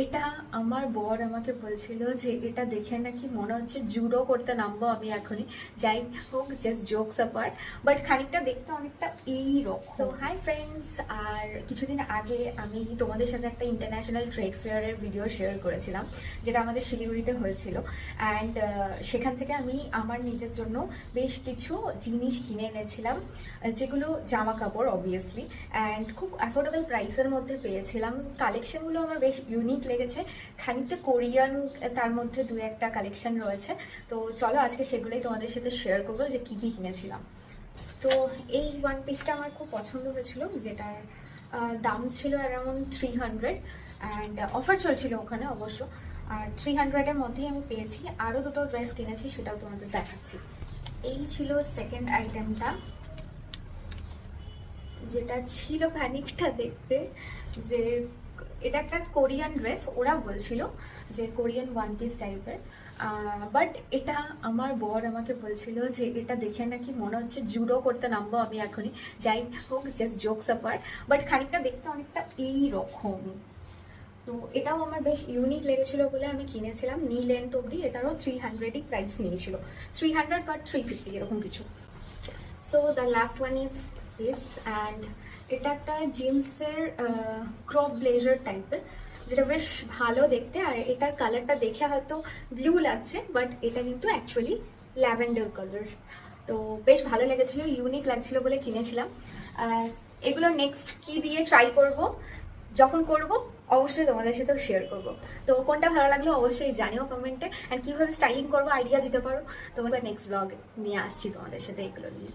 এটা আমার বর আমাকে বলছিল যে এটা দেখে নাকি মনে হচ্ছে জুডো করতে নামবো আমি এখনই। যাই হোক, জাস্ট জোকস অ্যাপার্ট, বাট খানিকটা দেখতে অনেকটা এই রকম। তো হাই ফ্রেন্ডস, আর কিছুদিন আগে আমি তোমাদের সাথে একটা ইন্টারন্যাশনাল ট্রেড ফেয়ারের ভিডিও শেয়ার করেছিলাম, যেটা আমাদের শিলিগুড়িতে হয়েছিল। অ্যান্ড সেখান থেকে আমি আমার নিজের জন্য বেশ কিছু জিনিস কিনে এনেছিলাম, যেগুলো জামা কাপড় অবভিয়াসলি, অ্যান্ড খুব অ্যাফোর্ডেবল প্রাইসের মধ্যে পেয়েছিলাম। কালেকশনগুলো আমার বেশ ইউনিক লেগেছে, খানিকটা কোরিয়ান, তার মধ্যে দু একটা কালেকশন রয়েছে। তো চলো আজকে সেগুলোই তোমাদের সাথে শেয়ার করবো যে কী কী কিনেছিলাম। তো এই ওয়ান পিসটা আমার খুব পছন্দ হয়েছিল, যেটার দাম ছিল অ্যারাউন্ড 300, অ্যান্ড অফার চলছিল ওখানে অবশ্য। আর 300-এর মধ্যেই আমি পেয়েছি। আরও দুটো ড্রেস কিনেছি, সেটাও তোমাদের দেখাচ্ছি। এই ছিল সেকেন্ড আইটেমটা, যেটা ছিল খানিকটা দেখতে যে এটা একটা কোরিয়ান ড্রেস। ওরা বলছিল যে কোরিয়ান ওয়ান পিস টাইপের, বাট এটা আমার বর আমাকে বলছিল যে এটা দেখে নাকি মনে হচ্ছে জুডো করতে নামবো আমি এখনই। যাই হোক, জাস্ট জোকস অ্যাপার্ট, বাট খানিকটা দেখতে অনেকটা এই রকম। তো এটাও আমার বেশ ইউনিক লেগেছিল বলে আমি কিনেছিলাম। নি লেন্থ অবধি, এটারও 300-ই প্রাইস নিয়েছিল, 300 বা 350 এরকম কিছু। So the last one is this, and এটা একটা জিন্সের ক্রপ ব্লেজার টাইপের, যেটা বেশ ভালো দেখতে। আর এটার কালারটা দেখে হয়তো ব্লু লাগছে, বাট এটা কিন্তু অ্যাকচুয়ালি ল্যাভেন্ডার কালার। তো বেশ ভালো লেগেছিল, ইউনিক লাগছিল বলে কিনেছিলাম। এগুলো নেক্সট কি দিয়ে ট্রাই করব, যখন করব অবশ্যই তোমাদের সাথেও শেয়ার করব। তো কোনটা ভালো লাগলো অবশ্যই জানিও কমেন্টে, অ্যান্ড কীভাবে স্টাইলিং করবো আইডিয়া দিতে পারো। তোমাদের নেক্সট ব্লগ নিয়ে আসছি তোমাদের সাথে এগুলো নিয়ে।